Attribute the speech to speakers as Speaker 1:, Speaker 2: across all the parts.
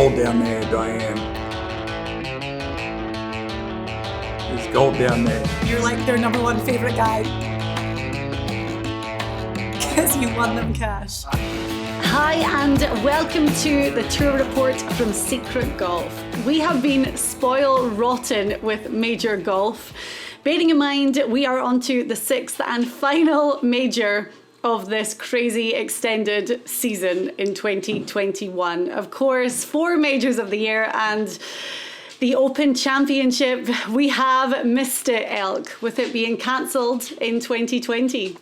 Speaker 1: gold down there, Diane. There's gold down there.
Speaker 2: You're like their number one favorite guy. Because you won them cash. Hi and welcome to the tour report from Secret Golf. We have been spoil rotten with major golf. Bearing in mind, we are on to the sixth and final major of this crazy extended season in 2021. Of course, 4 majors of the year and the Open Championship. We have missed it, Elk, with it being cancelled in 2020.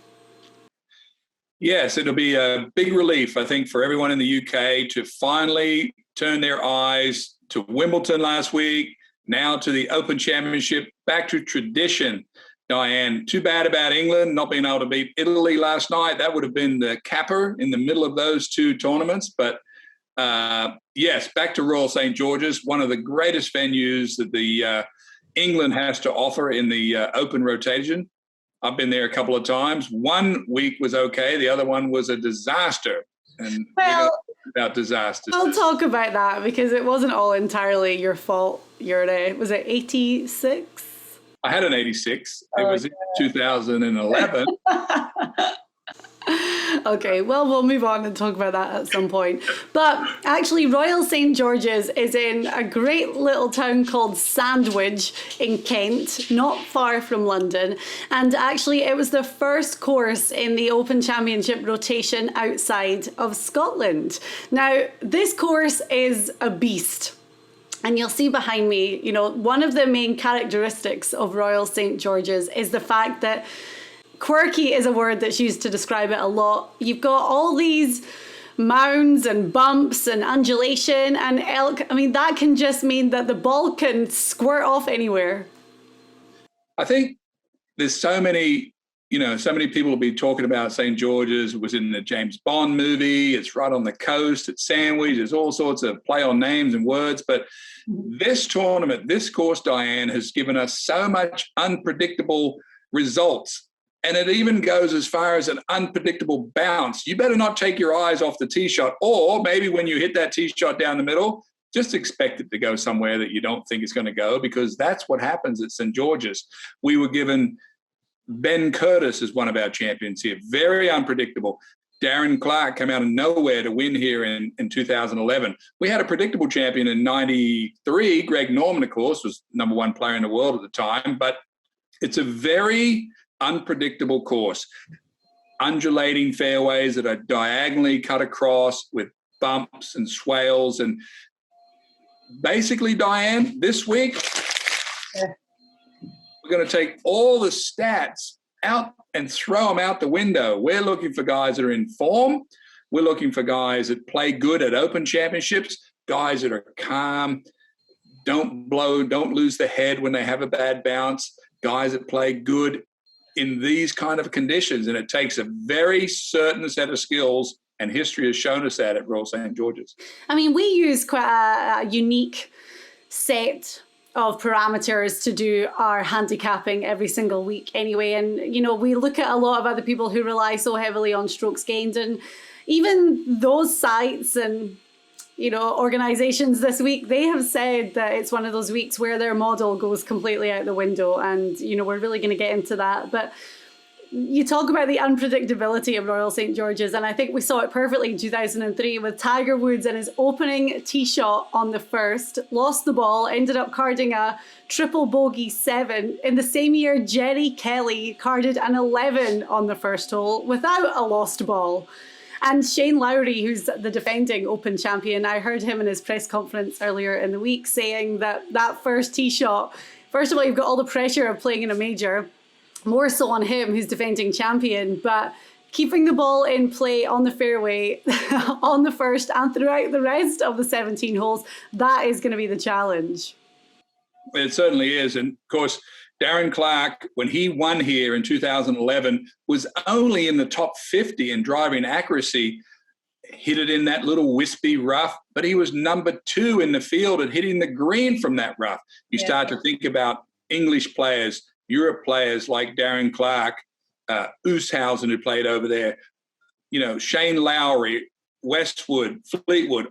Speaker 3: Yes, it'll be a big relief, I think, for everyone in the UK to finally turn their eyes to Wimbledon last week, now to the Open Championship, back to tradition. Diane, too bad about England not being able to beat Italy last night. That would have been the capper in the middle of those 2 tournaments. But yes, back to Royal St. George's, one of the greatest venues that the England has to offer in the Open rotation. I've been there a couple of times. One week was okay. The other one was a disaster. And
Speaker 2: well,
Speaker 3: about disasters.
Speaker 2: We'll talk about that because it wasn't all entirely your fault. Was it 86?
Speaker 3: I had an 86. It was in 2011.
Speaker 2: Okay, well, we'll move on and talk about that at some point. But actually, Royal St. George's is in a great little town called Sandwich in Kent, not far from London. And actually, it was the first course in the Open Championship rotation outside of Scotland. Now, this course is a beast. And you'll see behind me, you know, one of the main characteristics of Royal St. George's is the fact that quirky is a word that's used to describe it a lot. You've got all these mounds and bumps and undulation and elk. I mean, that can just mean that the ball can squirt off anywhere.
Speaker 3: I think there's so many people will be talking about St. George's. It was in the James Bond movie. It's right on the coast. It's Sandwich. There's all sorts of play on names and words. But this tournament, this course, Diane, has given us so much unpredictable results. And it even goes as far as an unpredictable bounce. You better not take your eyes off the tee shot. Or maybe when you hit that tee shot down the middle, just expect it to go somewhere that you don't think it's going to go, because that's what happens at St. George's. We were given Ben Curtis as one of our champions here. Very unpredictable. Darren Clarke came out of nowhere to win here in 2011. We had a predictable champion in 93. Greg Norman, of course, was number 1 player in the world at the time. But it's a very unpredictable course. Undulating fairways that are diagonally cut across with bumps and swales. And basically, Diane, this week, we're going to take all the stats out and throw them out the window. We're looking for guys that are in form. We're looking for guys that play good at Open Championships, guys that are calm, don't blow, don't lose the head when they have a bad bounce, guys that play good in these kind of conditions. And it takes a very certain set of skills, and history has shown us that at Royal St. George's.
Speaker 2: I mean, we use quite a unique set of parameters to do our handicapping every single week anyway. And, you know, we look at a lot of other people who rely so heavily on strokes gained, and even those sites and, you know, organizations this week, they have said that it's one of those weeks where their model goes completely out the window. And, you know, we're really going to get into that. But you talk about the unpredictability of Royal St. George's, and I think we saw it perfectly in 2003 with Tiger Woods and his opening tee shot on the first, lost the ball, ended up carding a triple bogey 7. In the same year, Jerry Kelly carded an 11 on the first hole without a lost ball. And Shane Lowry, who's the defending Open champion, I heard him in his press conference earlier in the week saying that first tee shot, first of all, you've got all the pressure of playing in a major, more so on him, who's defending champion, but keeping the ball in play on the fairway on the first and throughout the rest of the 17 holes, that is going to be the challenge.
Speaker 3: It certainly is. And of course, Darren Clarke, when he won here in 2011, was only in the top 50 in driving accuracy, hit it in that little wispy rough, but he was number 2 in the field at hitting the green from that rough. You start to think about English players, Europe players like Darren Clarke, Ooshausen, who played over there, you know, Shane Lowry, Westwood, Fleetwood,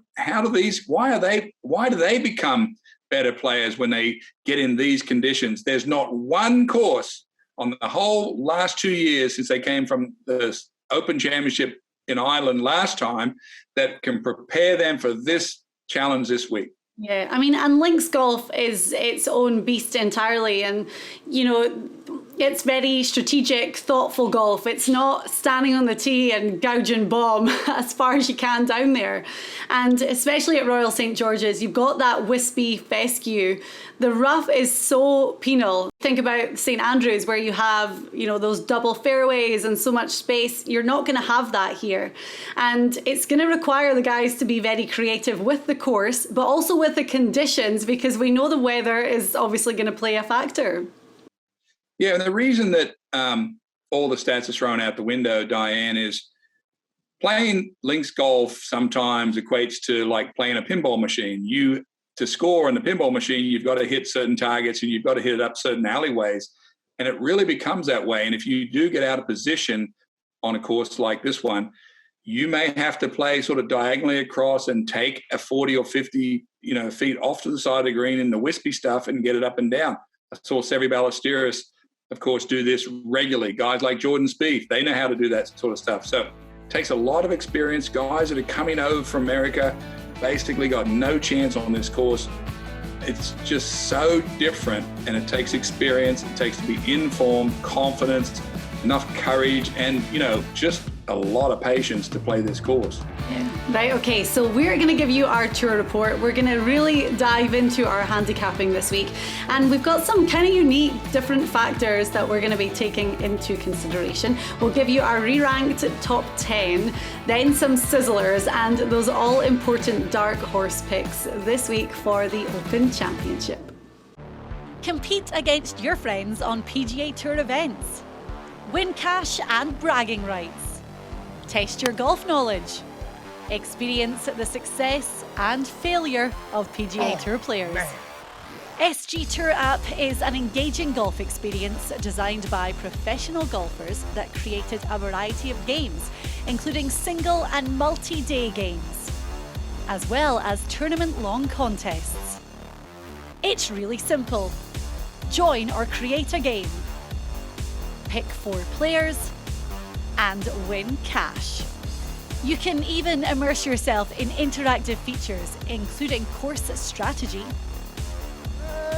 Speaker 3: why do they become better players when they get in these conditions? There's not one course on the whole last 2 years since they came from the Open Championship in Ireland last time that can prepare them for this challenge this week.
Speaker 2: Yeah, I mean, and links golf is its own beast entirely. And, you know, it's very strategic, thoughtful golf. It's not standing on the tee and gouging bomb as far as you can down there. And especially at Royal St. George's, you've got that wispy fescue. The rough is so penal. Think about St. Andrews, where you have, you know, those double fairways and so much space. You're not going to have that here. And it's going to require the guys to be very creative with the course, but also with the conditions, because we know the weather is obviously going to play a factor.
Speaker 3: Yeah, and the reason that all the stats are thrown out the window, Diane, is playing links golf sometimes equates to like playing a pinball machine. To score in the pinball machine, you've got to hit certain targets and you've got to hit it up certain alleyways. And it really becomes that way. And if you do get out of position on a course like this one, you may have to play sort of diagonally across and take a 40 or 50, feet off to the side of the green in the wispy stuff and get it up and down. I saw Seve Ballesteros, of course, do this regularly. Guys like Jordan Spieth, they know how to do that sort of stuff. So it takes a lot of experience. Guys that are coming over from America basically got no chance on this course. It's just so different, and it takes experience. It takes to be informed, confidence, enough courage, and, just a lot of patience to play this course.
Speaker 2: Yeah. Right, okay, so we're going to give you our tour report. We're going to really dive into our handicapping this week, and we've got some kind of unique different factors that we're going to be taking into consideration. We'll give you our re-ranked top 10, then some sizzlers, and those all important dark horse picks this week for the Open Championship.
Speaker 4: Compete against your friends on PGA Tour events. Win cash and bragging rights. Test your golf knowledge. Experience the success and failure of PGA Tour players. SG Tour app is an engaging golf experience designed by professional golfers that created a variety of games, including single and multi-day games, as well as tournament-long contests. It's really simple. Join or create a game. Pick 4 players and win cash. You can even immerse yourself in interactive features, including course strategy,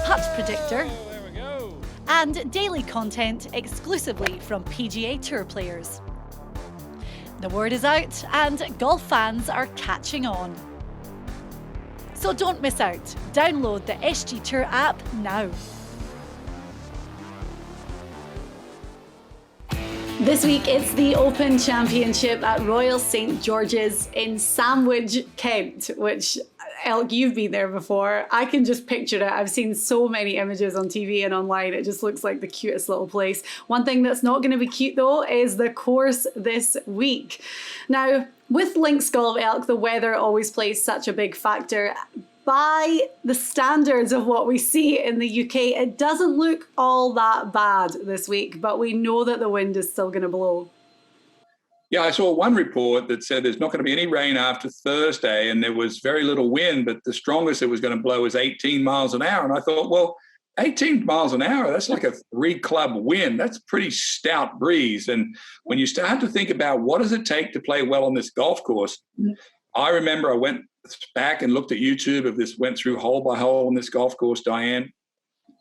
Speaker 4: putt predictor, and daily content exclusively from PGA Tour players. The word is out and golf fans are catching on. So don't miss out. Download the SG Tour app now.
Speaker 2: This week it's the Open Championship at Royal St. George's in Sandwich, Kent, which, Elk, you've been there before. I can just picture it. I've seen so many images on TV and online. It just looks like the cutest little place. One thing that's not going to be cute though is the course this week. Now, with links golf, Elk, the weather always plays such a big factor. By the standards of what we see in the UK, it doesn't look all that bad this week, but we know that the wind is still going to blow.
Speaker 3: Yeah, I saw one report that said there's not going to be any rain after Thursday, and there was very little wind, but the strongest it was going to blow was 18 miles an hour. And I thought, well, 18 miles an hour, that's like a 3-club wind. That's a pretty stout breeze. And when you start to think about what does it take to play well on this golf course, I remember I went back and looked at YouTube of this, went through hole by hole on this golf course, Diane.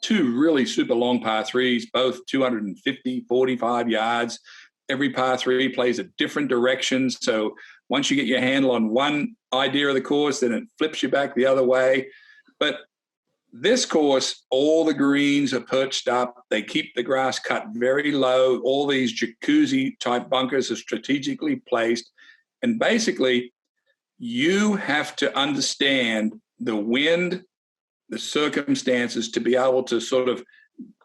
Speaker 3: 2 really super long par 3s, both 250, 45 yards. Every par 3 plays a different direction. So once you get your handle on one idea of the course, then it flips you back the other way. But this course, all the greens are perched up. They keep the grass cut very low. All these jacuzzi type bunkers are strategically placed. And basically, you have to understand the wind, the circumstances to be able to sort of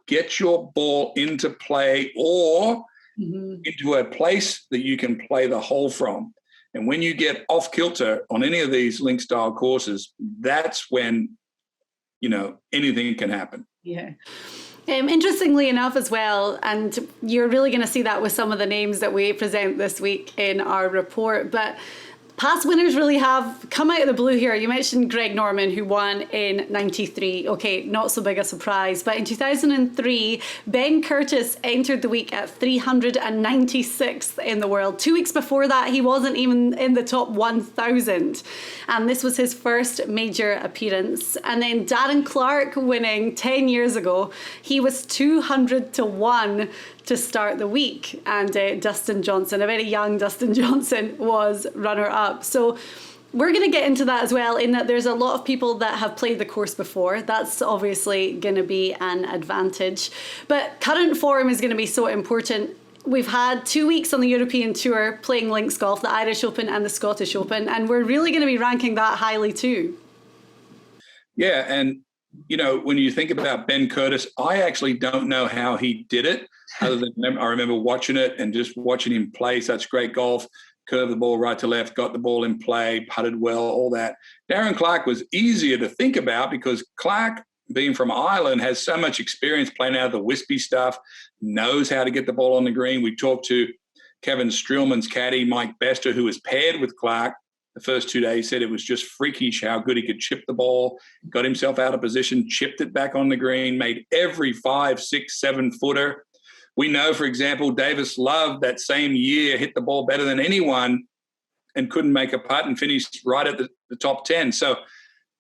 Speaker 3: get your ball into play or into a place that you can play the hole from. And when you get off kilter on any of these link style courses, that's when, anything can happen.
Speaker 2: Yeah. Interestingly enough as well, and you're really going to see that with some of the names that we present this week in our report, but Past winners really have come out of the blue here. You mentioned Greg Norman, who won in 93. Okay, not so big a surprise. But in 2003, Ben Curtis entered the week at 396th in the world. 2 weeks before that, he wasn't even in the top 1,000. And this was his first major appearance. And then Darren Clarke winning 10 years ago. He was 200 to 1 to start the week, and Dustin Johnson, a very young Dustin Johnson, was runner-up. So we're going to get into that as well, in that there's a lot of people that have played the course before. That's obviously going to be an advantage, but current form is going to be so important. We've had 2 weeks on the European Tour playing links golf, the Irish Open and the Scottish Open, and we're really going to be ranking that highly too.
Speaker 3: Yeah, and you know, when you think about Ben Curtis, I actually don't know how he did it, other than I remember watching it and just watching him play such great golf, curve the ball right to left, got the ball in play, putted well, all that. Darren Clarke was easier to think about because Clarke, being from Ireland, has so much experience playing out of the wispy stuff, knows how to get the ball on the green. We talked to Kevin Streelman's caddy, Mike Bester, who was paired with Clarke. The first 2 days, said it was just freakish how good he could chip the ball, got himself out of position, chipped it back on the green, made every 5, 6, 7 footer. We know, for example, Davis Love that same year hit the ball better than anyone and couldn't make a putt and finished right at the top 10. So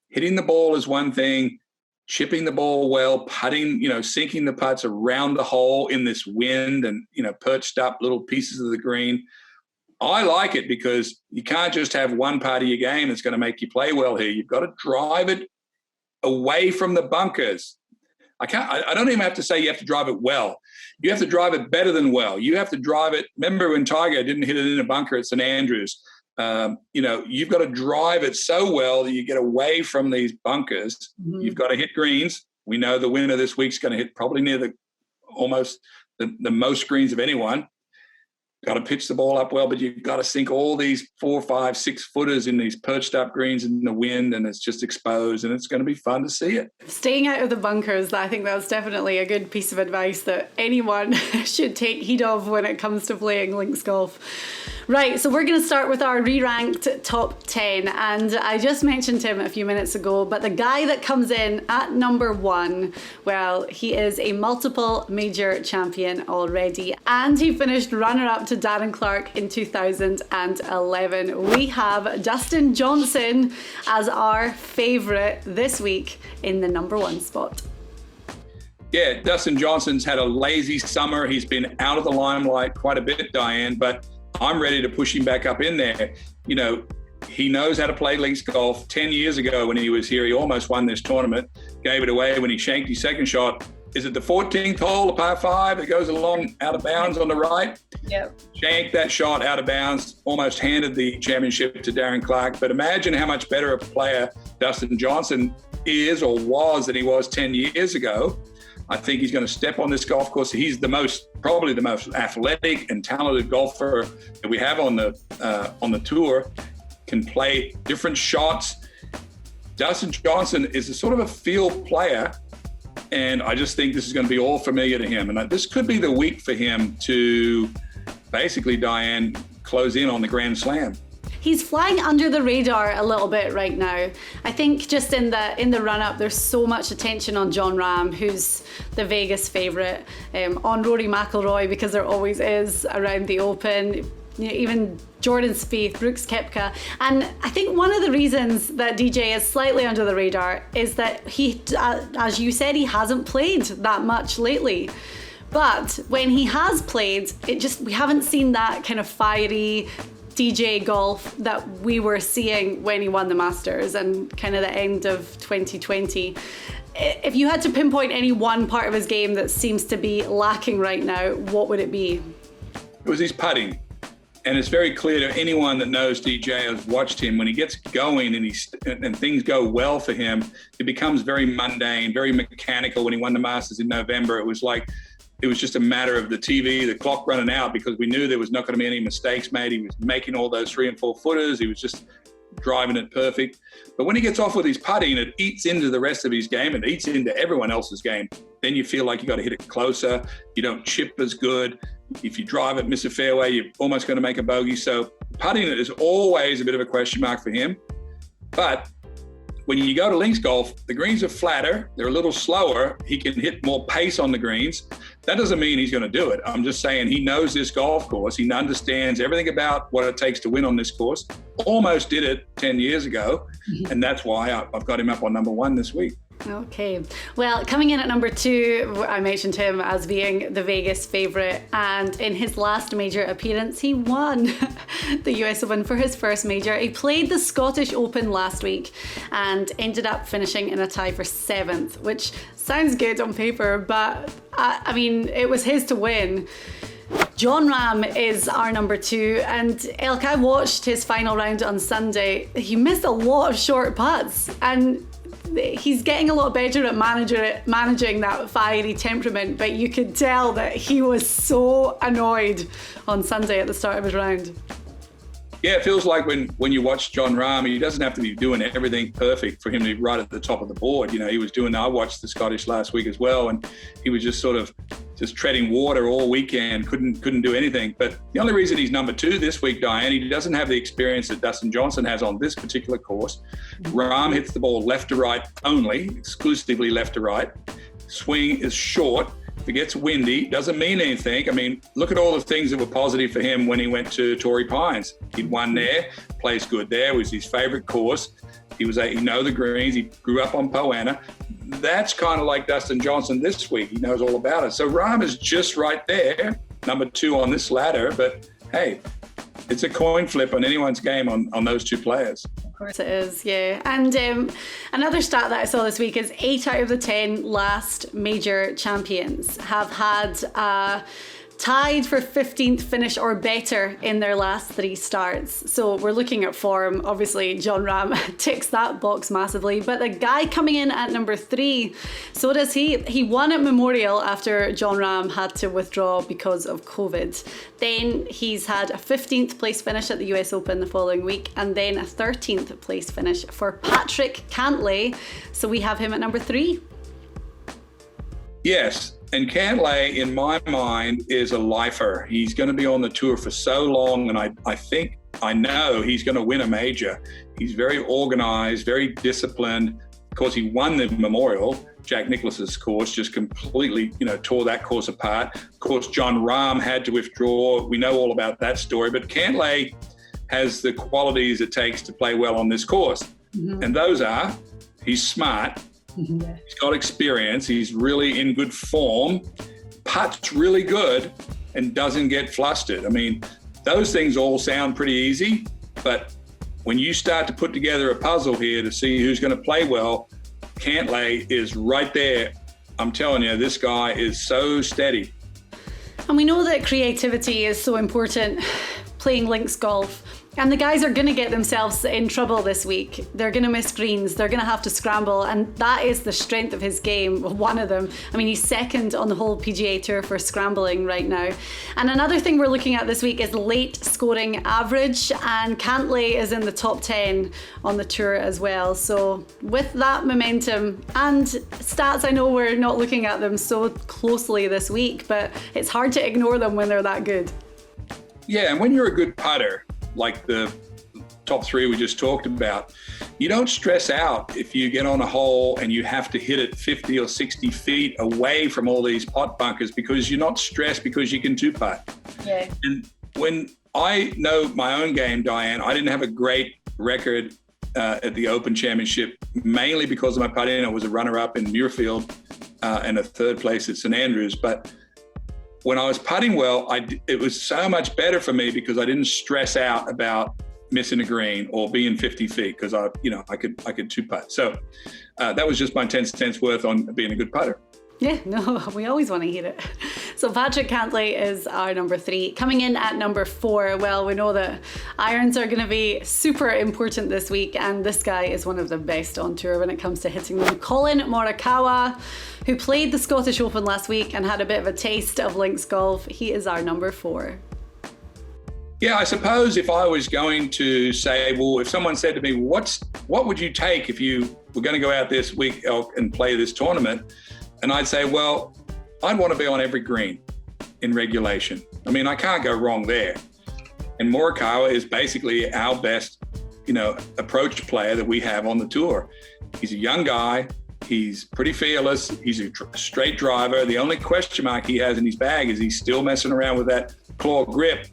Speaker 3: hitting the ball is one thing, chipping the ball well, putting, sinking the putts around the hole in this wind and, perched up little pieces of the green. I like it because you can't just have one part of your game that's going to make you play well here. You've got to drive it away from the bunkers. I don't even have to say you have to drive it well. You have to drive it better than well. You have to drive it. Remember when Tiger didn't hit it in a bunker at St Andrews? You've got to drive it so well that you get away from these bunkers. Mm-hmm. You've got to hit greens. We know the winner this week's going to hit probably near almost the most greens of anyone. Got to pitch the ball up well, but you've got to sink all these 4, 5, 6 footers in these perched up greens in the wind, and it's just exposed, and it's going to be fun to see it.
Speaker 2: Staying out of the bunkers, I think that's definitely a good piece of advice that anyone should take heed of when it comes to playing links golf. Right, so we're going to start with our re-ranked top 10, and I just mentioned him a few minutes ago, but the guy that comes in at number 1, well, he is a multiple major champion already, and he finished runner-up to Darren Clarke in 2011. We have Dustin Johnson as our favourite this week in the number 1 spot.
Speaker 3: Yeah, Dustin Johnson's had a lazy summer. He's been out of the limelight quite a bit, Diane, but I'm ready to push him back up in there. He knows how to play links golf. 10 years ago when he was here, he almost won this tournament, gave it away when he shanked his second shot. Is it the 14th hole, a par 5 that goes along out of bounds on the right?
Speaker 2: Yep.
Speaker 3: Shanked that shot out of bounds, almost handed the championship to Darren Clarke. But imagine how much better a player Dustin Johnson is or was than he was 10 years ago. I think he's going to step on this golf course. He's probably the most athletic and talented golfer that we have on the tour. Can play different shots. Dustin Johnson is a sort of a field player, and I just think this is going to be all familiar to him. And this could be the week for him to basically, Diane, close in on the Grand Slam.
Speaker 2: He's flying under the radar a little bit right now. I think just in the run-up, there's so much attention on Jon Rahm, who's the Vegas favourite, on Rory McIlroy, because there always is around the Open, even Jordan Spieth, Brooks Koepka. And I think one of the reasons that DJ is slightly under the radar is that he, as you said, he hasn't played that much lately. But when he has played, we haven't seen that kind of fiery DJ golf that we were seeing when he won the Masters and kind of the end of 2020. If you had to pinpoint any one part of his game that seems to be lacking right now, what would it be?
Speaker 3: It was his putting. And it's very clear to anyone that knows DJ, has watched him, when he gets going and things go well for him, it becomes very mundane, very mechanical. When he won the Masters in November, it was just a matter of the TV, the clock running out, because we knew there was not going to be any mistakes made. He was making all those 3 and 4 footers. He was just driving it perfect. But when he gets off with his putting, it eats into the rest of his game. It eats into everyone else's game. Then you feel like you got to hit it closer. You don't chip as good. If you drive it, miss a fairway, you're almost going to make a bogey. So putting is always a bit of a question mark for him. But when you go to links golf, the greens are flatter, they're a little slower, he can hit more pace on the greens. That doesn't mean he's going to do it. I'm just saying he knows this golf course. He understands everything about what it takes to win on this course. Almost did it 10 years ago, and that's why I've got him up on number 1 this week.
Speaker 2: Okay, well, coming in at number 2, I mentioned him as being the Vegas favourite, and in his last major appearance, he won the US Open for his first major. He played the Scottish Open last week and ended up finishing in a tie for 7th, which sounds good on paper, but I mean, it was his to win. Jon Rahm is our number 2, and Elk, I watched his final round on Sunday. He missed a lot of short putts, and he's getting a lot better at managing that fiery temperament, but you could tell that he was so annoyed on Sunday at the start of his round.
Speaker 3: Yeah, it feels like when you watch Jon Rahm, he doesn't have to be doing everything perfect for him to be right at the top of the board. You know, he was doing, I watched the Scottish last week as well, and he was just sort of just treading water all weekend, couldn't do anything. But the only reason he's number 2 this week, Diane, he doesn't have the experience that Dustin Johnson has on this particular course. Rahm hits the ball left to right only, exclusively left to right. Swing is short. If it gets windy, doesn't mean anything. I mean, look at all the things that were positive for him when he went to Torrey Pines. He'd won there, plays good there, was his favorite course. He know the greens, he grew up on Poa annua. That's kind of like Dustin Johnson this week. He knows all about it. So Rahm is just right there, number 2 on this ladder. But hey, it's a coin flip on anyone's game on those 2 players.
Speaker 2: Of course it is, yeah. And another stat that I saw this week is 8 out of the 10 last major champions have had tied for 15th finish or better in their last 3 starts. So we're looking at form. Obviously, Jon Rahm ticks that box massively. But the guy coming in at number 3, so does he. He won at Memorial after Jon Rahm had to withdraw because of COVID. Then he's had a 15th place finish at the US Open the following week, and then a 13th place finish for Patrick Cantlay. So we have him at number 3.
Speaker 3: Yes. And Cantlay, in my mind, is a lifer. He's going to be on the tour for so long, and I know he's going to win a major. He's very organized, very disciplined. Of course, he won the Memorial, Jack Nicklaus's course, just completely, tore that course apart. Of course, Jon Rahm had to withdraw. We know all about that story, but Cantlay has the qualities it takes to play well on this course. Mm-hmm. And those are, he's smart. Mm-hmm. He's got experience. He's really in good form. Putt's really good and doesn't get flustered. I mean, those things all sound pretty easy, but when you start to put together a puzzle here to see who's going to play well, Cantlay is right there. I'm telling you, this guy is so steady.
Speaker 2: And we know that creativity is so important playing links golf. And the guys are going to get themselves in trouble this week. They're going to miss greens. They're going to have to scramble. And that is the strength of his game, one of them. I mean, he's second on the whole PGA Tour for scrambling right now. And another thing we're looking at this week is late scoring average. And Cantlay is in the top 10 on the tour as well. So with that momentum and stats, I know we're not looking at them so closely this week, but it's hard to ignore them when they're that good.
Speaker 3: Yeah, and when you're a good putter, like the top 3 we just talked about, you don't stress out if you get on a hole and you have to hit it 50 or 60 feet away from all these pot bunkers, because you're not stressed because you can 2-putt. Yeah. And when I know my own game, Diane, I didn't have a great record at the Open Championship, mainly because of my putting. I was a runner-up in Muirfield and a 3rd place at St Andrews. But when I was putting well, it was so much better for me because I didn't stress out about missing a green or being 50 feet because I could 2-putt. So that was just my 10 cents worth on being a good putter.
Speaker 2: Yeah, no, we always want to hear it. So Patrick Cantlay is our number 3. Coming in at number 4, well, we know that irons are going to be super important this week, and this guy is one of the best on tour when it comes to hitting them. Colin Morikawa, who played the Scottish Open last week and had a bit of a taste of links golf, he is our number 4.
Speaker 3: Yeah, I suppose if I was going to say, well, if someone said to me, what would you take if you were going to go out this week and play this tournament? And I'd say, well, I'd want to be on every green in regulation. I mean, I can't go wrong there. And Morikawa is basically our best, approach player that we have on the tour. He's a young guy. He's pretty fearless. He's a straight driver. The only question mark he has in his bag is he's still messing around with that claw grip.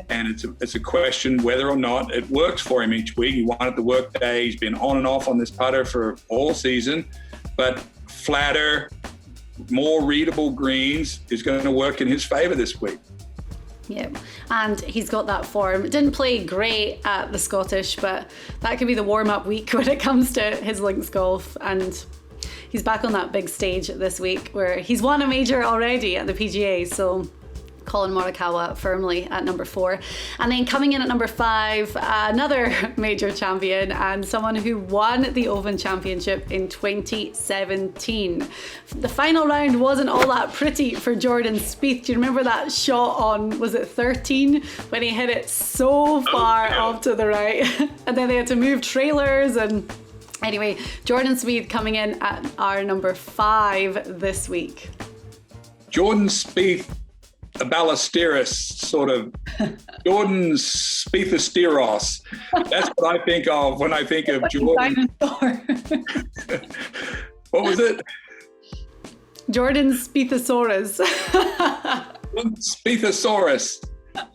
Speaker 3: And it's a question whether or not it works for him each week. He wanted the work day. He's been on and off on this putter for all season. But flatter, more readable greens is going to work in his favor this week.
Speaker 2: Yeah, and he's got that form. Didn't play great at the Scottish, but that could be the warm-up week when it comes to his links golf. And he's back on that big stage this week where he's won a major already at the PGA. So Collin Morikawa firmly at number 4. And then coming in at number 5, another major champion and someone who won the Open Championship in 2017. The final round wasn't all that pretty for Jordan Spieth. Do you remember that shot on, was it 13? When he hit it so far off to the right. And then they had to move trailers and... Anyway, Jordan Spieth coming in at our number 5 this week.
Speaker 3: Jordan Spieth, a Ballesteros sort of, Jordan Spiethesteros. That's what I think of when I think of Jordan. What was it?
Speaker 2: Jordan Spiethosaurus.
Speaker 3: Spiethosaurus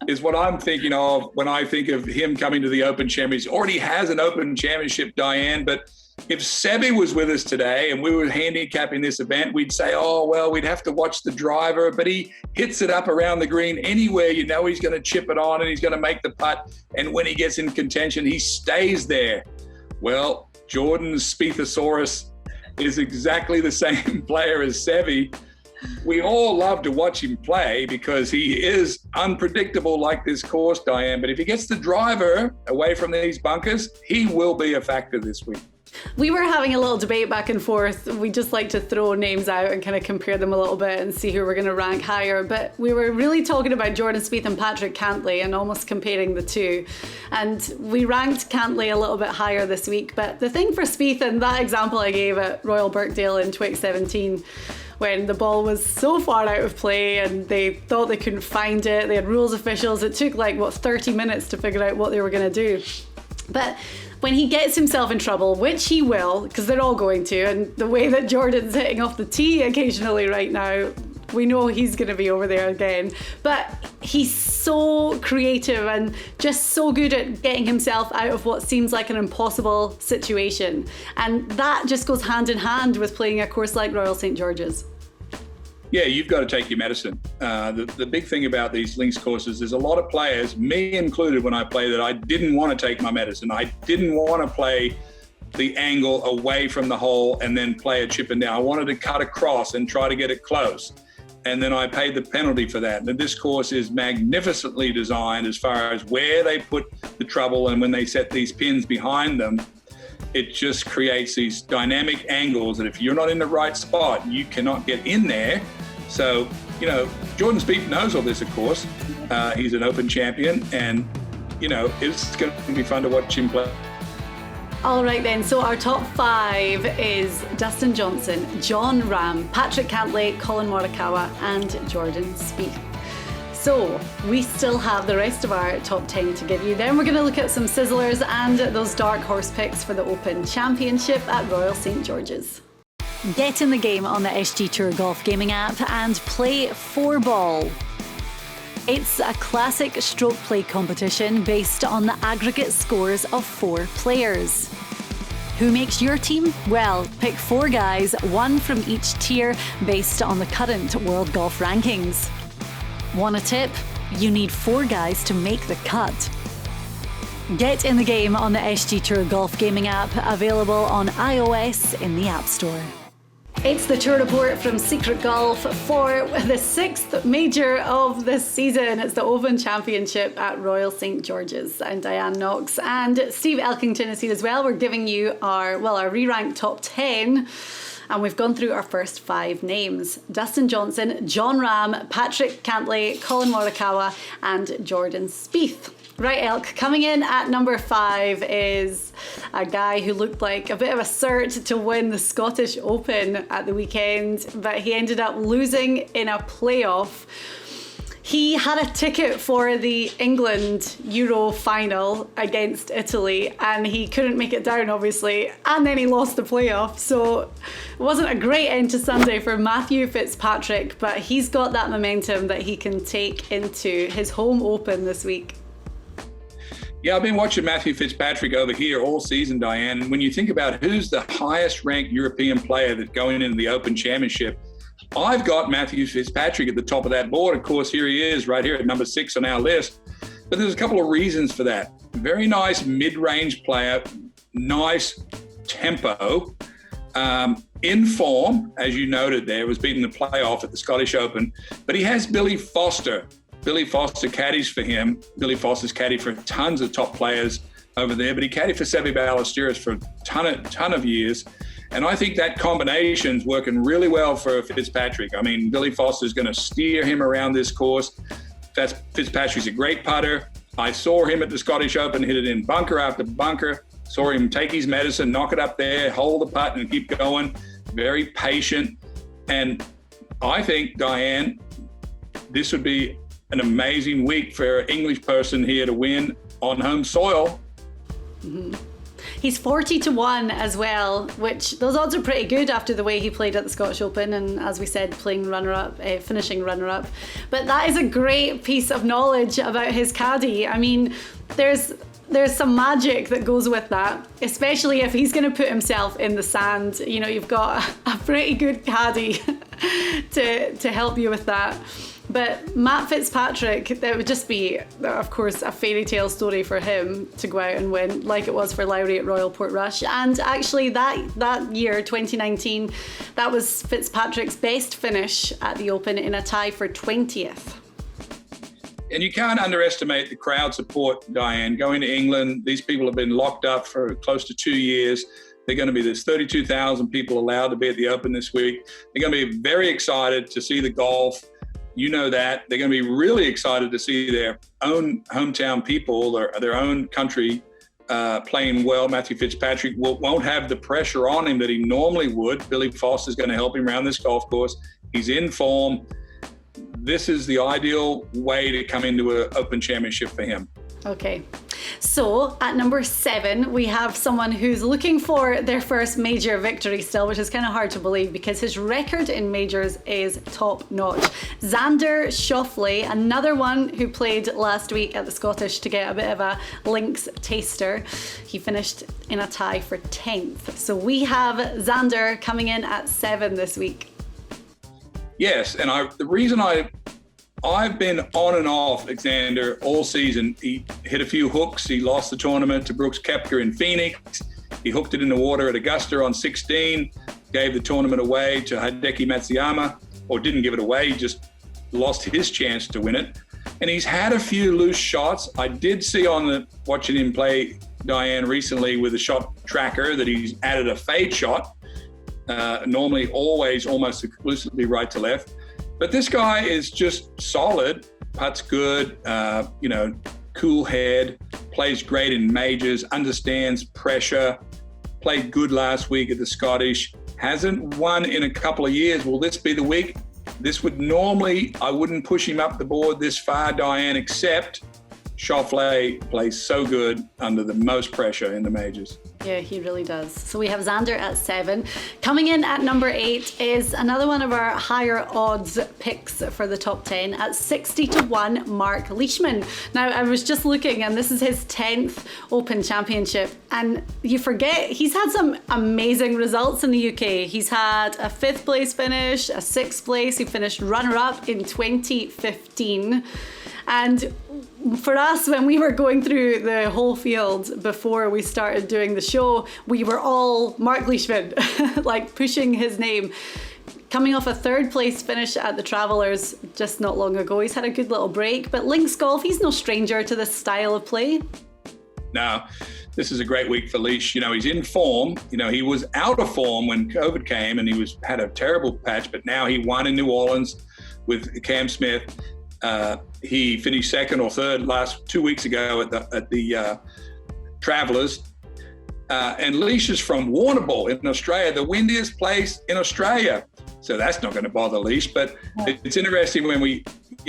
Speaker 3: is what I'm thinking of when I think of him coming to the Open Championship. Already has an Open Championship, Diane, but if Sebi was with us today and we were handicapping this event, we'd say, oh, well, we'd have to watch the driver, but he hits it up around the green anywhere. He's going to chip it on and he's going to make the putt. And when he gets in contention, he stays there. Well, Jordan Spiethosaurus is exactly the same player as Sebi. We all love to watch him play because he is unpredictable like this course, Diane. But if he gets the driver away from these bunkers, he will be a factor this week.
Speaker 2: We were having a little debate back and forth. We just like to throw names out and kind of compare them a little bit and see who we're going to rank higher. But we were really talking about Jordan Spieth and Patrick Cantlay and almost comparing the two. And we ranked Cantlay a little bit higher this week. But the thing for Spieth, and that example I gave at Royal Birkdale in 2017, when the ball was so far out of play and they thought they couldn't find it, they had rules officials. It took 30 minutes to figure out what they were going to do. But when he gets himself in trouble, which he will, because they're all going to, and the way that Jordan's hitting off the tee occasionally right now, we know he's going to be over there again. But he's so creative and just so good at getting himself out of what seems like an impossible situation. And that just goes hand in hand with playing a course like Royal St. George's.
Speaker 3: Yeah, you've got to take your medicine. The big thing about these links courses is a lot of players, me included when I play, that I didn't want to take my medicine. I didn't want to play the angle away from the hole and then play a chip and down. I wanted to cut across and try to get it close. And then I paid the penalty for that. And this course is magnificently designed as far as where they put the trouble and when they set these pins behind them. It just creates these dynamic angles that if you're not in the right spot, you cannot get in there. So, Jordan Spieth knows all this, of course. He's an Open champion and, it's going to be fun to watch him play.
Speaker 2: All right then, so our top 5 is Dustin Johnson, Jon Rahm, Patrick Cantlay, Collin Morikawa and Jordan Spieth. So we still have the rest of our top 10 to give you. Then we're going to look at some Sizzlers and those dark horse picks for the Open Championship at Royal St. George's.
Speaker 4: Get in the game on the SG Tour Golf Gaming app and play 4-ball. It's a classic stroke play competition based on the aggregate scores of 4 players. Who makes your team? Well, pick 4 guys, 1 from each tier based on the current world golf rankings. Want a tip? You need 4 guys to make the cut. Get in the game on the SG Tour Golf Gaming app, available on iOS in the App Store.
Speaker 2: It's the Tour Report from Secret Golf for the 6th major of this season. It's the Open Championship at Royal St. George's, and Diane Knox and Steve Elkington is here as well. We're giving you our re-ranked top 10. And we've gone through our first 5 names. Dustin Johnson, Jon Rahm, Patrick Cantlay, Collin Morikawa and Jordan Spieth. Right, Elk, coming in at number 5 is a guy who looked like a bit of a cert to win the Scottish Open at the weekend, but he ended up losing in a playoff. He had a ticket for the England Euro final against Italy and he couldn't make it down, obviously, and then he lost the playoff. So it wasn't a great end to Sunday for Matthew Fitzpatrick, but he's got that momentum that he can take into his home open this week.
Speaker 3: Yeah, I've been watching Matthew Fitzpatrick over here all season, Diane. When you think about who's the highest ranked European player that's going into the Open Championship, I've got Matthew Fitzpatrick at the top of that board. Of course, here he is right here at number 6 on our list. But there's a couple of reasons for that. Very nice mid-range player, nice tempo, in form, as you noted there, was beating the playoff at the Scottish Open. But he has Billy Foster. Billy Foster caddies for him. Billy Foster's caddy for tons of top players over there, but he caddied for Seve Ballesteros for a ton of years. And I think that combination's working really well for Fitzpatrick. I mean, Billy Foster's going to steer him around this course. Fitzpatrick's a great putter. I saw him at the Scottish Open, hit it in bunker after bunker. Saw him take his medicine, knock it up there, hold the putt and keep going. Very patient. And I think, Diane, this would be an amazing week for an English person here to win on home soil.
Speaker 2: Mm-hmm. He's 40-1 as well, which those odds are pretty good after the way he played at the Scottish Open and, as we said, finishing runner-up. But that is a great piece of knowledge about his caddy. I mean, there's some magic that goes with that, especially if he's going to put himself in the sand. You know, you've got a pretty good caddy to help you with that. But Matt Fitzpatrick, that would just be, of course, a fairy tale story for him to go out and win, like it was for Lowry at Royal Portrush. And actually that year, 2019, that was Fitzpatrick's best finish at the Open in a tie for 20th.
Speaker 3: And you can't underestimate the crowd support, Diane. Going to England, these people have been locked up for close to 2 years. There's 32,000 people allowed to be at the Open this week. They're going to be very excited to see the golf. You know that. They're going to be really excited to see their own hometown people, their own country playing well. Matthew Fitzpatrick won't have the pressure on him that he normally would. Billy Foster's going to help him around this golf course. He's in form. This is the ideal way to come into an Open Championship for him.
Speaker 2: Okay, so at number 7, we have someone who's looking for their first major victory still, which is kind of hard to believe because his record in majors is top notch. Xander Schauffele, another one who played last week at the Scottish to get a bit of a links taster. He finished in a tie for 10th. So we have Xander coming in at 7 this week.
Speaker 3: Yes, and the reason I've been on and off Xander all season. He hit a few hooks. He lost the tournament to Brooks Koepka in Phoenix. He hooked it in the water at Augusta on 16, gave the tournament away to Hideki Matsuyama, or didn't give it away, he just lost his chance to win it. And he's had a few loose shots. I did see watching him play, Diane, recently with a shot tracker that he's added a fade shot, normally always almost exclusively right to left. But this guy is just solid, putts good, cool head, plays great in majors, understands pressure, played good last week at the Scottish, hasn't won in a couple of years. Will this be the week? This would normally, I wouldn't push him up the board this far, Diane, except Schauffele plays so good under the most pressure in the majors.
Speaker 2: Yeah, he really does. So we have Xander at 7. Coming in at number 8 is another one of our higher odds picks for the top 10 at 60-1, Mark Leishman. Now, I was just looking and this is his 10th Open Championship. And you forget, he's had some amazing results in the UK. He's had a 5th place finish, a 6th place. He finished runner-up in 2015. And for us, when we were going through the whole field before we started doing the show, we were all Mark Leishman, like pushing his name. Coming off a 3rd place finish at the Travellers just not long ago. He's had a good little break, but links golf, he's no stranger to this style of play.
Speaker 3: No, this is a great week for Leish. He's in form. He was out of form when COVID came and he had a terrible patch, but now he won in New Orleans with Cam Smith. He finished 2nd or 3rd 2 weeks ago at the Travellers. And Leish is from Warrnambool in Australia, the windiest place in Australia. So that's not going to bother Leish. But it's interesting when we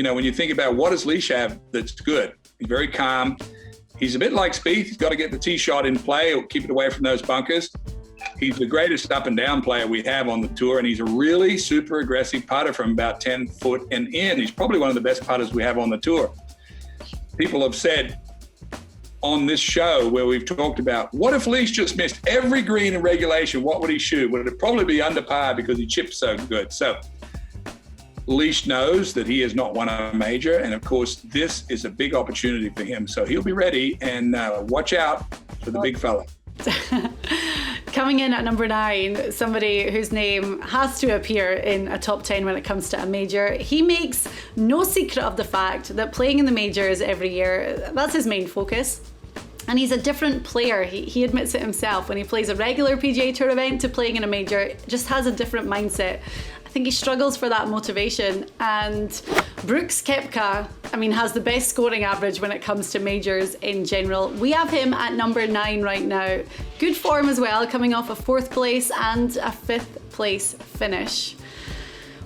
Speaker 3: when you think about what does Leash have that's good, he's very calm. He's a bit like Spieth. He's got to get the tee shot in play or keep it away from those bunkers. He's the greatest up and down player we have on the tour, and he's a really super aggressive putter from about 10 foot and in. He's probably one of the best putters we have on the tour. People have said on this show where we've talked about, what if Leash just missed every green in regulation? What would he shoot? Would it probably be under par because he chips so good? So Leash knows that he has not won a major, and of course this is a big opportunity for him, so he'll be ready, and watch out for the big fella.
Speaker 2: Coming in at number 9, somebody whose name has to appear in a top 10 when it comes to a major. He makes no secret of the fact that playing in the majors every year, that's his main focus. And he's a different player. He admits it himself. When he plays a regular PGA Tour event to playing in a major, just has a different mindset. I think he struggles for that motivation. And Brooks Koepka, has the best scoring average when it comes to majors in general. We have him at number 9 right now. Good form as well, coming off a 4th place and a 5th place finish.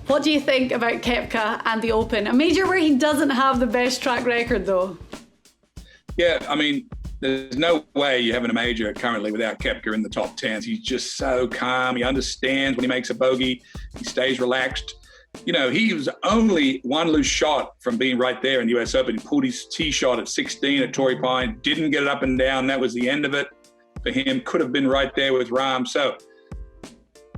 Speaker 2: What do you think about Koepka and the Open? A major where he doesn't have the best track record though.
Speaker 3: Yeah, there's no way you're having a major currently without Koepka in the top 10. He's just so calm. He understands when he makes a bogey. He stays relaxed. He was only one loose shot from being right there in the US Open. He pulled his tee shot at 16 at Torrey Pine, didn't get it up and down. That was the end of it for him. Could have been right there with Rahm. So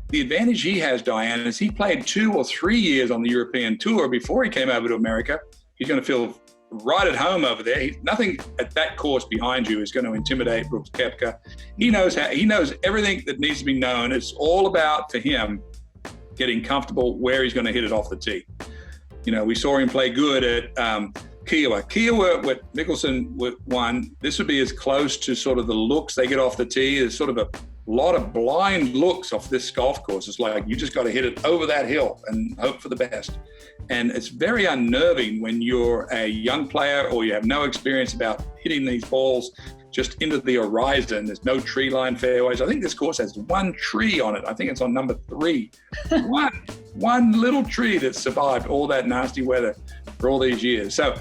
Speaker 3: the advantage he has, Diane, is he played 2 or 3 years on the European Tour before he came over to America. He's going to feel right at home over there. Nothing at that course behind you is going to intimidate Brooks Koepka. He knows everything that needs to be known. It's all about, for him, getting comfortable where he's going to hit it off the tee. We saw him play good at Kiowa. Kiowa, what Mickelson won, this would be as close to sort of the looks they get off the tee. There's sort of a lot of blind looks off this golf course. It's like you just got to hit it over that hill and hope for the best. And it's very unnerving when you're a young player or you have no experience about hitting these balls just into the horizon. There's no tree line fairways. I think this course has 1 tree on it. I think it's on number 3. One little tree that survived all that nasty weather for all these years. So,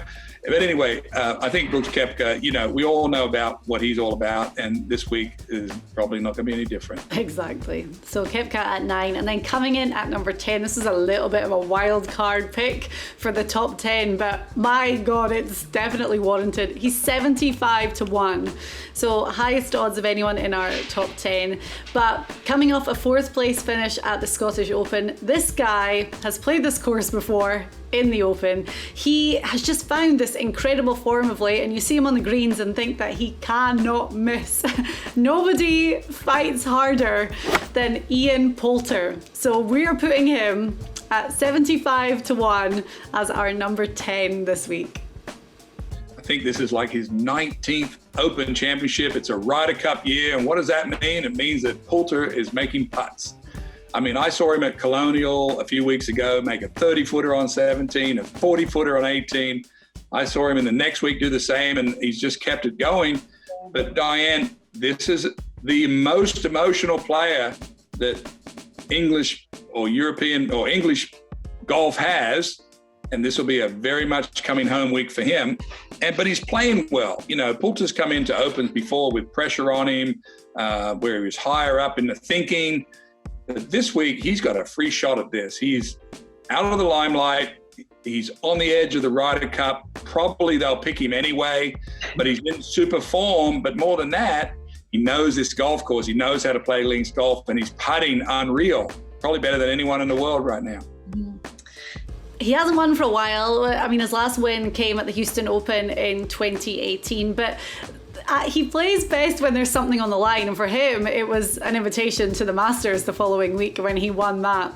Speaker 3: but anyway, I think Brooks Koepka, we all know about what he's all about, and this week is probably not going to be any different.
Speaker 2: Exactly. So Koepka at 9, and then coming in at number 10, this is a little bit of a wild card pick for the top 10, but my God, it's definitely warranted. He's 75 to 1, so highest odds of anyone in our top 10, but coming off a 4th place finish at the Scottish Open, this guy has played this course before in the Open. He has just found this incredible form of late, and you see him on the greens and think that he cannot miss. Nobody fights harder than Ian Poulter. So we're putting him at 75 to 1 as our number 10 this week.
Speaker 3: I think this is like his 19th Open Championship. It's a Ryder Cup year. And what does that mean? It means that Poulter is making putts. I saw him at Colonial a few weeks ago make a 30-footer on 17, a 40-footer on 18. I saw him in the next week do the same, and he's just kept it going. But Diane, this is the most emotional player that English or European or English golf has, and this will be a very much coming home week for him. But he's playing well. Poulter's come into Opens before with pressure on him, where he was higher up in the thinking. But this week, he's got a free shot at this. He's out of the limelight. He's on the edge of the Ryder Cup. Probably they'll pick him anyway, but he's in super form. But more than that, he knows this golf course. He knows how to play links golf, and he's putting unreal. Probably better than anyone in the world right now.
Speaker 2: He hasn't won for a while. His last win came at the Houston Open in 2018, but he plays best when there's something on the line, and for him it was an invitation to the Masters the following week when he won that.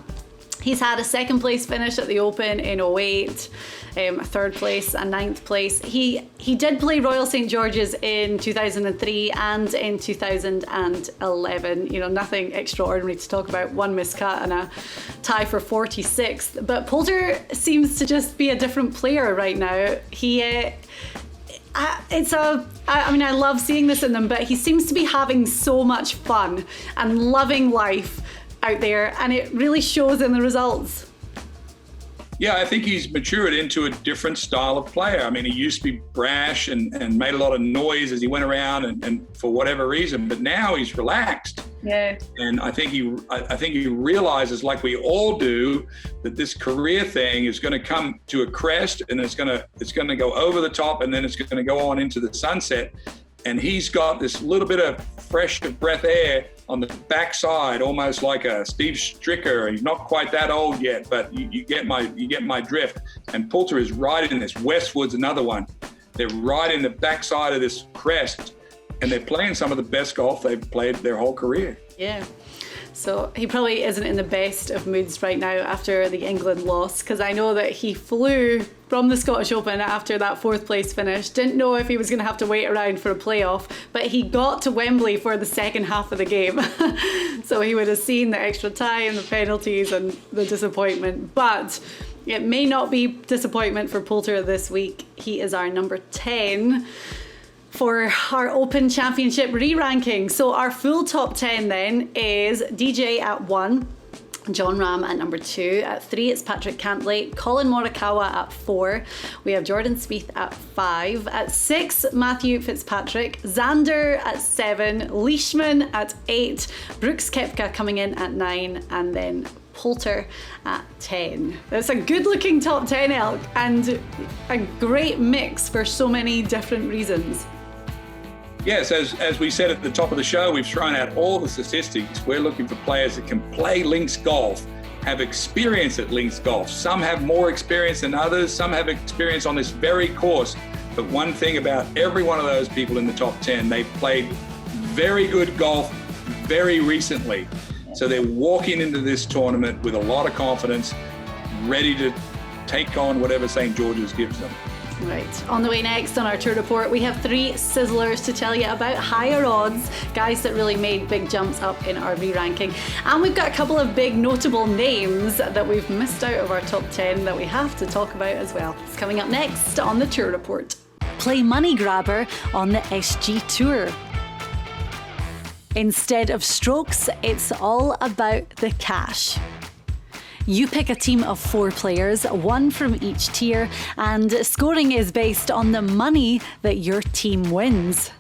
Speaker 2: He's had a 2nd place finish at the Open in 08, a 3rd place, a 9th place. He did play Royal St George's in 2003 and in 2011. Nothing extraordinary to talk about. 1 miscut and a tie for 46th. But Poulter seems to just be a different player right now. I love seeing this in them, but he seems to be having so much fun and loving life out there, and it really shows in the results.
Speaker 3: Yeah, I think he's matured into a different style of player. I mean, he used to be brash and made a lot of noise as he went around and for whatever reason, but now he's relaxed.
Speaker 2: Yeah.
Speaker 3: And I think he realizes, like we all do, that this career thing is going to come to a crest, and it's going to go over the top, and then it's going to go on into the sunset. And he's got this little bit of fresh breath air on the backside, almost like a Steve Stricker. He's not quite that old yet, but you get my drift. And Poulter is right in this. Westwood's another one. They're right in the backside of this crest, and they're playing some of the best golf they've played their whole career.
Speaker 2: Yeah. So he probably isn't in the best of moods right now after the England loss, because I know that he flew from the Scottish Open after that 4th place finish. Didn't know if he was going to have to wait around for a playoff, but he got to Wembley for the second half of the game. So he would have seen the extra tie and the penalties and the disappointment. But it may not be disappointment for Poulter this week. He is our number 10 for our Open Championship re-ranking. So our full top 10 then is DJ at 1, John Ram at number 2. At 3, it's Patrick Cantlay. Colin Morikawa at 4. We have Jordan Spieth at 5. At 6, Matthew Fitzpatrick. Xander at 7. Leishman at 8. Brooks Koepka coming in at 9. And then Poulter at 10. That's a good looking top 10, Elk, and a great mix for so many different reasons.
Speaker 3: Yes, as we said at the top of the show, we've thrown out all the statistics. We're looking for players that can play links golf, have experience at links golf. Some have more experience than others. Some have experience on this very course. But one thing about every one of those people in the top 10, they've played very good golf very recently. So they're walking into this tournament with a lot of confidence, ready to take on whatever St. George's gives them.
Speaker 2: Right, on the way next on our tour report, we have 3 Sizzlers to tell you about higher odds, guys that really made big jumps up in our re-ranking. And we've got a couple of big notable names that we've missed out of our top 10 that we have to talk about as well. It's coming up next on the tour report.
Speaker 4: Play money grabber on the SG Tour. Instead of strokes, it's all about the cash. You pick a team of 4 players, 1 from each tier, and scoring is based on the money that your team wins.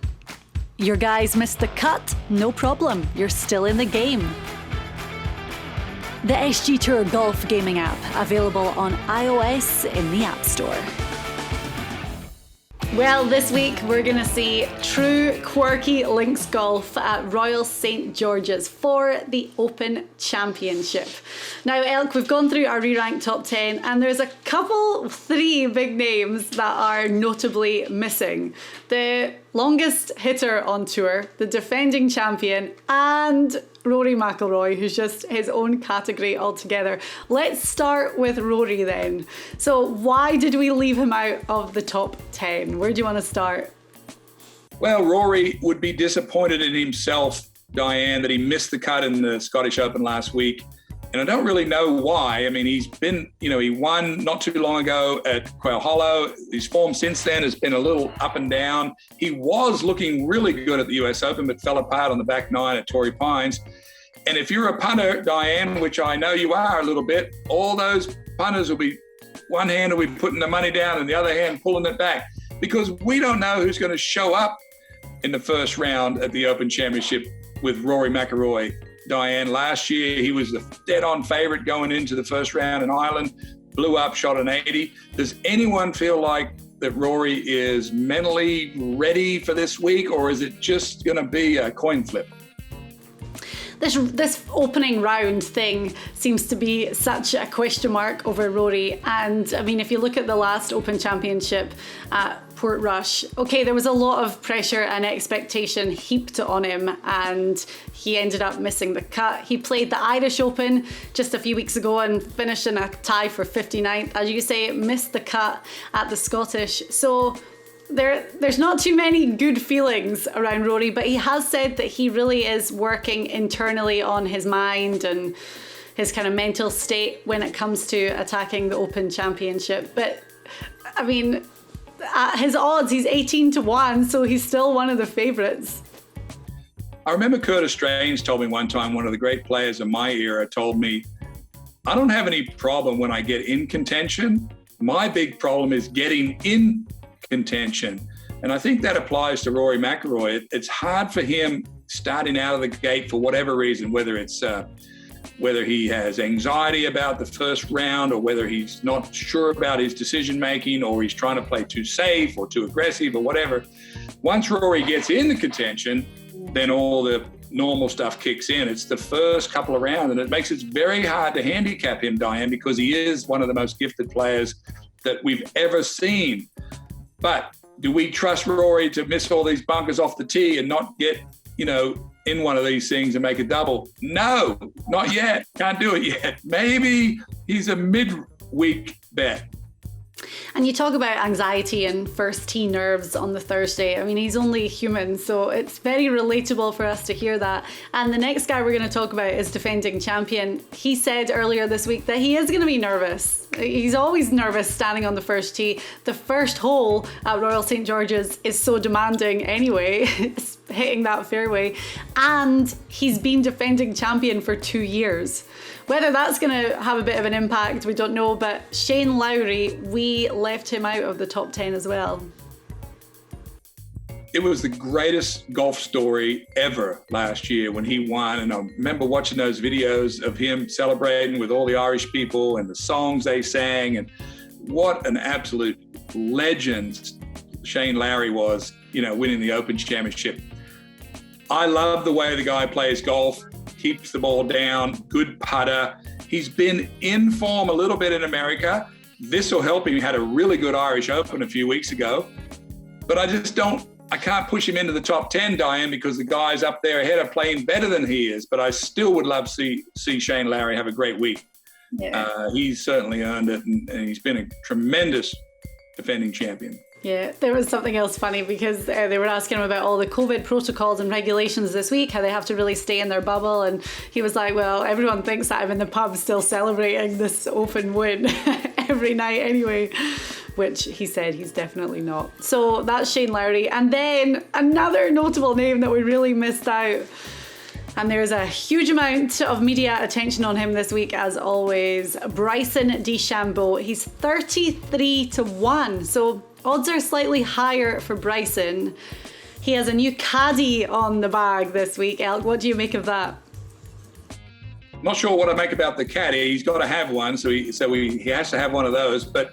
Speaker 4: Your guys missed the cut? No problem, you're still in the game. The SG Tour Golf Gaming app, available on iOS in the App Store.
Speaker 2: Well, this week we're going to see true quirky links golf at Royal St. George's for the Open Championship. Now, Elk, we've gone through our re-ranked top 10 and there's a couple, 3 big names that are notably missing. The longest hitter on tour, the defending champion, and Rory McIlroy, who's just his own category altogether. Let's start with Rory then. So why did we leave him out of the top 10? Where do you want to start?
Speaker 3: Well, Rory would be disappointed in himself, Diane, that he missed the cut in the Scottish Open last week. And I don't really know why. I mean, he's been, he won not too long ago at Quail Hollow. His form since then has been a little up and down. He was looking really good at the US Open, but fell apart on the back 9 at Torrey Pines. And if you're a punter, Diane, which I know you are a little bit, all those punters will be, one hand will be putting the money down and the other hand pulling it back, because we don't know who's going to show up in the first round at the Open Championship with Rory McIlroy. Diane, last year he was the dead-on favourite going into the first round in Ireland, blew up, shot an 80. Does anyone feel like that Rory is mentally ready for this week, or is it just going to be a coin flip?
Speaker 2: This opening round thing seems to be such a question mark over Rory. And I mean, if you look at the last Open Championship at Portrush, okay, there was a lot of pressure and expectation heaped on him, and he ended up missing the cut. He played the Irish Open just a few weeks ago and finished in a tie for 59th. As you say, missed the cut at the Scottish. So there's not too many good feelings around Rory, but he has said that he really is working internally on his mind and his kind of mental state when it comes to attacking the Open Championship. But I mean, at his odds, he's 18-1, so he's still one of the favourites.
Speaker 3: I remember Curtis Strange told me one time, one of the great players of my era told me, I don't have any problem when I get in contention. My big problem is getting in contention. And I think that applies to Rory McIlroy. It's hard for him starting out of the gate for whatever reason, whether it's whether he has anxiety about the first round, or whether he's not sure about his decision making, or he's trying to play too safe or too aggressive or whatever. Once Rory gets in the contention, then all the normal stuff kicks in. It's the first couple of rounds, and it makes it very hard to handicap him, Diane, because he is one of the most gifted players that we've ever seen. But do we trust Rory to miss all these bunkers off the tee and not get, in one of these things and make a double? No, not yet. Can't do it yet. Maybe he's a mid-week bet.
Speaker 2: And you talk about anxiety and first tee nerves on the Thursday. I mean, he's only human, so it's very relatable for us to hear that. And the next guy we're going to talk about is defending champion. He said earlier this week that he is going to be nervous. He's always nervous standing on the first tee. The first hole at Royal St. George's is so demanding anyway. It's hitting that fairway. And he's been defending champion for 2 years. Whether that's going to have a bit of an impact, we don't know. But Shane Lowry, we left him out of the top 10 as well.
Speaker 3: It was the greatest golf story ever last year when he won. And I remember watching those videos of him celebrating with all the Irish people and the songs they sang. And what an absolute legend Shane Lowry was, winning the Open Championship. I love the way the guy plays golf, keeps the ball down, good putter. He's been in form a little bit in America. This will help him. He had a really good Irish Open a few weeks ago. But I can't push him into the top 10, Diane, because the guys up there ahead are playing better than he is. But I still would love to see Shane Lowry have a great week. Yeah. He's certainly earned it, and he's been a tremendous defending champion.
Speaker 2: Yeah, there was something else funny because they were asking him about all the COVID protocols and regulations this week, how they have to really stay in their bubble. And he was like, well, everyone thinks that I'm in the pub still celebrating this Open win every night anyway, which he said he's definitely not. So that's Shane Lowry. And then another notable name that we really missed out. And there's a huge amount of media attention on him this week, as always. Bryson DeChambeau. He's 33-1. So odds are slightly higher for Bryson. He has a new caddy on the bag this week. Elk, what do you make of that?
Speaker 3: Not sure what I make about the caddy. He's got to have one, so he has to have one of those. But,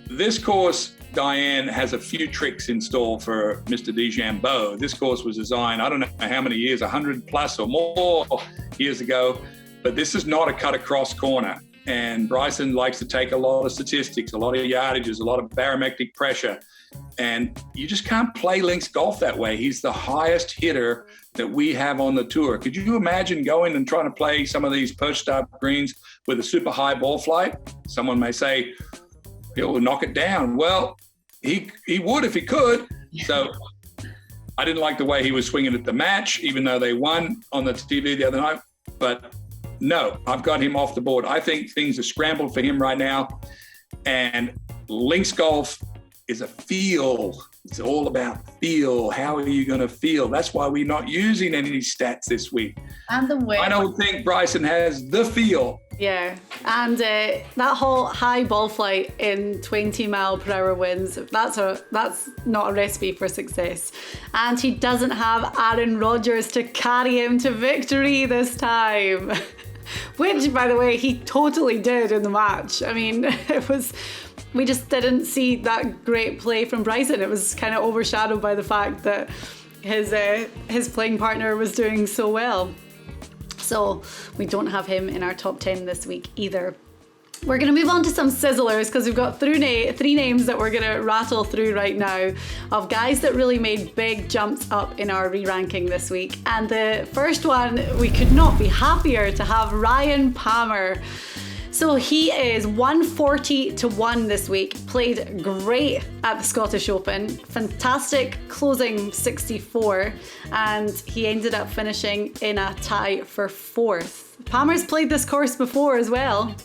Speaker 3: this course, Diane, has a few tricks in store for Mr. DeChambeau. This course was designed, I don't know how many years, 100 plus or more years ago, but this is not a cut across corner. And Bryson likes to take a lot of statistics, a lot of yardages, a lot of barometric pressure. And you just can't play links golf that way. He's the highest hitter that we have on the tour. Could you imagine going and trying to play some of these perched up greens with a super high ball flight? Someone may say, he'll knock it down. Well, he would if he could. So I didn't like the way he was swinging at the match, even though they won on the TV the other night. But no, I've got him off the board. I think things are scrambled for him right now. And links golf is a feel. It's all about feel. How are you going to feel? That's why we're not using any stats this week.
Speaker 2: And the way.
Speaker 3: I don't think Bryson has the feel.
Speaker 2: Yeah, and that whole high ball flight in 20-mile-per-hour winds, that's not a recipe for success. And he doesn't have Aaron Rodgers to carry him to victory this time. Which, by the way, he totally did in the match. I mean, we just didn't see that great play from Bryson. It was kind of overshadowed by the fact that his playing partner was doing so well. So we don't have him in our top 10 this week either. We're going to move on to some sizzlers because we've got three names that we're going to rattle through right now of guys that really made big jumps up in our re-ranking this week. And the first one, we could not be happier to have Ryan Palmer. So he is 140-1 this week, played great at the Scottish Open, fantastic closing 64, and he ended up finishing in a tie for 4th. Palmer's played this course before as well.